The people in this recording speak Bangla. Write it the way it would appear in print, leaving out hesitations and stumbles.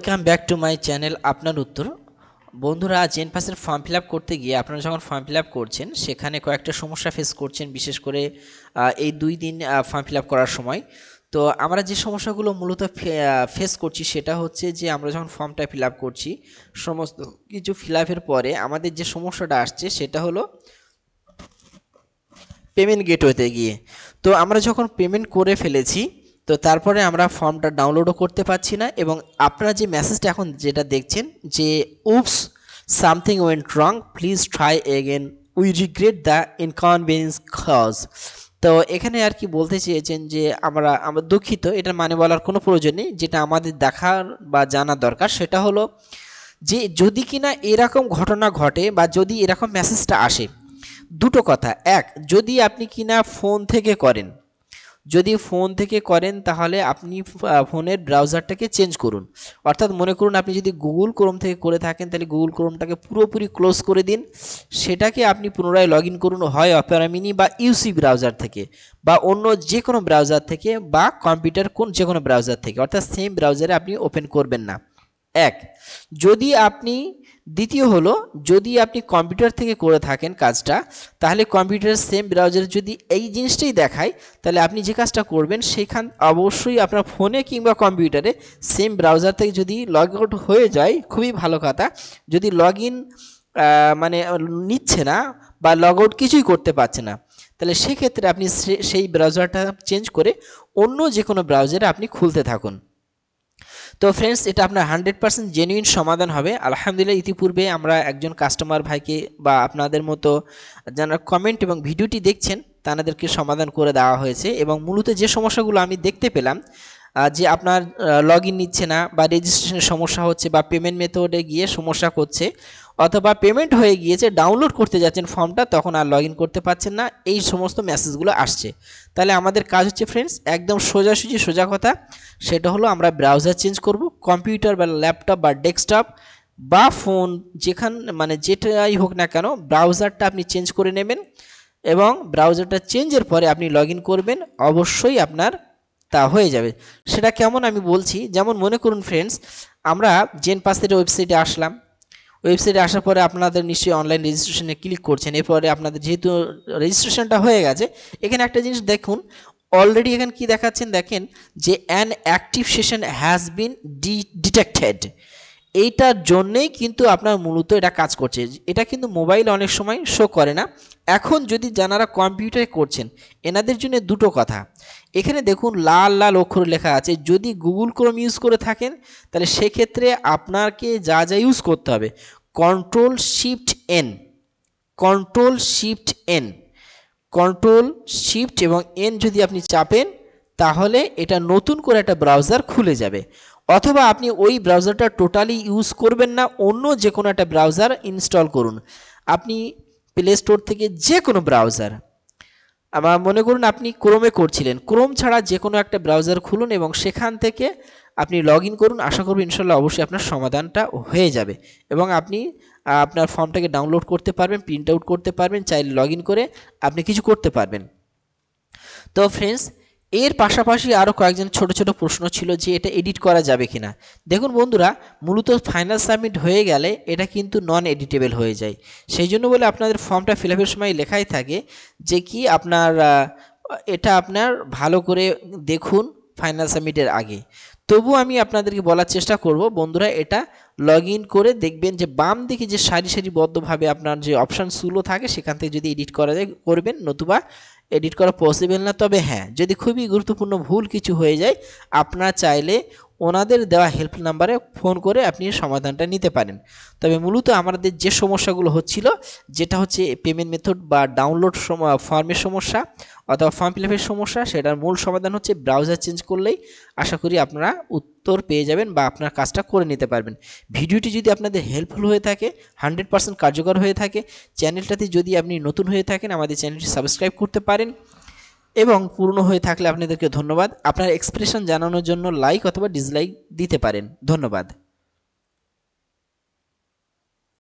Welcome back to my channel আপনার উত্তর। বন্ধুরা, জেনপাসের ফর্ম ফিল আপ করতে গিয়ে আপনারা যখন ফর্ম ফিল আপ করছেন সেখানে কয়েকটা সমস্যা ফেস করছেন, বিশেষ করে এই 2 দিন ফর্ম ফিল আপ করার সময়। তো আমরা যে সমস্যাগুলো মূলত ফেস করছি সেটা হচ্ছে যে আমরা যখন ফর্মটা ফিল আপ করছি, সমস্ত কিছু ফিল আপের পরে আমাদের যে সমস্যাটা আসছে সেটা হলো পেমেন্ট গেটওয়েতে গিয়ে। তো আমরা যখন পেমেন্ট করে ফেলেছি, তো তারপরে আমরা ফর্মটা ডাউনলোডও করতে পারছি না, এবং আপনারা যে মেসেজটা এখন যেটা দেখছেন যে oops something went wrong, please try again, we regret the inconvenience caused. তো এখানে আর কি বলতে চেয়েছেন যে আমরা দুঃখিত, এটার মানে বলার কোনো প্রয়োজন নেই। যেটা আমাদের দেখার বা জানার দরকার সেটা হলো যে যদি কিনা এরকম ঘটনা ঘটে বা যদি এরকম মেসেজটা আসে, দুটো কথা। এক, যদি আপনি কিনা ফোন থেকে করেন, যদি ফোন থেকে করেন তাহলে আপনি ফোনের ব্রাউজারটাকে চেঞ্জ করুন। অর্থাৎ মনে করুন আপনি যদি গুগল ক্রোম থেকে করে থাকেন তাহলে গুগল ক্রোমটাকে পুরোপুরি ক্লোজ করে দিন, সেটাকে আপনি পুনরায় লগ ইন করুন, হয় অপেরা মিনি বা ইউসি ব্রাউজার থেকে বা অন্য যে কোনো ব্রাউজার থেকে বা কম্পিউটার যে কোনো ব্রাউজার থেকে, অর্থাৎ সেম ব্রাউজারে আপনি ওপেন করবেন না। এক, যদি আপনি দ্বিতীয় হলো, যদি আপনি কম্পিউটার থেকে করে থাকেন কাজটা, তাহলে কম্পিউটারের সেম ব্রাউজারে যদি এই জিনিসটাই দেখায়, তাহলে আপনি যে কাজটা করবেন সেখান অবশ্যই আপনার ফোনে কিংবা কম্পিউটারে সেম ব্রাউজার থেকে যদি লগ আউট হয়ে যায়, খুবই ভালো কথা। যদি লগ ইন মানে নিচ্ছে না বা লগ আউট কিছুই করতে পারছে না, তাহলে সেক্ষেত্রে আপনি সেই ব্রাউজারটা চেঞ্জ করে অন্য যে কোনো ব্রাউজারে আপনি খুলতে থাকুন। তো ফ্রেন্ডস, এটা আপনার 100% জেনুইন সমাধান হবে। আলহামদুলিল্লাহ, ইতিপূর্বে আমরা একজন কাস্টমার ভাইকে বা আপনাদের মতো যারা কমেন্ট এবং ভিডিওটি দেখছেন তাদেরকে সমাধান করে দেওয়া হয়েছে, এবং মূলত যে সমস্যাগুলো আমি দেখতে পেলাম, যে আপনার লগ ইন নিচ্ছে না বা রেজিস্ট্রেশনের সমস্যা হচ্ছে বা পেমেন্ট মেথডে গিয়ে সমস্যা করছে, অথবা পেমেন্ট হয়ে গিয়েছে ডাউনলোড করতে যাচ্ছেন ফর্মটা তখন আর লগ ইন করতে পারছেন না, এই সমস্ত মেসেজগুলো আসছে। তাহলে আমাদের কাজ হচ্ছে ফ্রেন্ডস, একদম সোজাসুজি সোজা কথা, সেটা হলো আমরা ব্রাউজার চেঞ্জ করব। কম্পিউটার বা ল্যাপটপ বা ডেস্কটপ বা ফোন, মানে যেটাই হোক না কেন, ব্রাউজারটা আপনি চেঞ্জ করে নেবেন, এবং ব্রাউজারটা চেঞ্জের পরে আপনি লগ ইন করবেন, অবশ্যই আপনার তা হয়ে যাবে। সেটা কেমন আমি বলছি। যেমন মনে করুন ফ্রেন্ডস, আমরা জেনপাসের ওয়েবসাইটে আসলাম, ওয়েবসাইটে আসার পরে আপনাদের নিশ্চয়ই অনলাইন রেজিস্ট্রেশনে ক্লিক করছেন। এরপরে আপনাদের যেহেতু রেজিস্ট্রেশনটা হয়ে গেছে, এখানে একটা জিনিস দেখুন, অলরেডি এখানে কি দেখাচ্ছেন দেখেন যে an active session has been detected. এইটার জন্যেই কিন্তু আপনার মূলত এটা কাজ করছে। এটা কিন্তু মোবাইল অনেক সময় শো করে না। এখন যদি যারা কম্পিউটারে করছেন এনাদের জন্য দুটো কথা, এখানে দেখুন লাল লাল অক্ষর লেখা আছে। যদি গুগল ক্রোম ইউজ করে থাকেন তাহলে সেক্ষেত্রে আপনাকে যা যা ইউজ করতে হবে, control shift N, control shift N, control shift এবং এন যদি আপনি চাপেন তাহলে এটা নতুন করে একটা ব্রাউজার খুলে যাবে। অথবা আপনি ওই ব্রাউজারটা টোটালি ইউজ করবেন না, অন্য যে কোনো একটা ব্রাউজার ইনস্টল করুন। আপনি প্লে স্টোর থেকে যে কোনো ব্রাউজার, আবার মনে করুন আপনি ক্রোমে করছিলেন, ক্রোম ছাড়া যে কোনো একটা ব্রাউজার খুলুন এবং সেখান থেকে আপনি লগ ইন করুন। আশা করব ইনশাল্লাহ অবশ্যই আপনার সমাধানটা হয়ে যাবে, এবং আপনি আপনার ফর্মটাকে ডাউনলোড করতে পারবেন, প্রিন্ট আউট করতে পারবেন, চাইলে লগ ইন করে আপনি কিছু করতে পারবেন। তো ফ্রেন্ডস, এর পাশাপাশি আরও কয়েকজন ছোট ছোট প্রশ্ন ছিল যে এটা এডিট করা যাবে কিনা। দেখুন বন্ধুরা, মূলত ফাইনাল সাবমিট হয়ে গেলে এটা কিন্তু নন এডিটেবল হয়ে যায়। সেই জন্য বলে আপনাদের ফর্মটা ফিল আপের সময় লেখাই থাকে যে কি আপনার এটা আপনার ভালো করে দেখুন ফাইনাল সাবমিটের আগে। তবু আমি আপনাদেরকে বলার চেষ্টা করব বন্ধুরা, এটা লগ ইন করে দেখবেন যে বাম দিকে যে সারি সারিবদ্ধভাবে আপনার যে অপশানসগুলো থাকে সেখান থেকে যদি এডিট করা যায় করবেন, নতুবা এডিট করা পসিবল না। তবে হ্যাঁ, যদি খুবই গুরুত্বপূর্ণ ভুল কিছু হয়ে যায় আপনারা চাইলে ওনাদের দেওয়া হেল্প নাম্বারে ফোন করে আপনি সমাধানটা নিতে পারেন। তবে মূলত আমাদের যে সমস্যাগুলো হচ্ছিল, যেটা হচ্ছে পেমেন্ট মেথড বা ডাউনলোড ফর্মের সমস্যা অথবা ফর্ম ফিল আপের সমস্যা, সেটার মূল সমাধান হচ্ছে ব্রাউজার চেঞ্জ করলেই আশা করি আপনারা উত্তর পেয়ে যাবেন বা আপনার কাজটা করে নিতে পারবেন। ভিডিওটি যদি আপনাদের হেল্পফুল হয়ে থাকে, 100% কার্যকর হয়ে থাকে, চ্যানেলটাতে যদি আপনি নতুন হয়ে থাকেন আমাদের চ্যানেলটি সাবস্ক্রাইব করতে পারেন, এবং পুরনো হয়ে থাকলে আপনাদেরকে ধন্যবাদ। আপনার এক্সপ্রেশন জানানোর জন্য লাইক অথবা ডিসলাইক দিতে পারেন। ধন্যবাদ।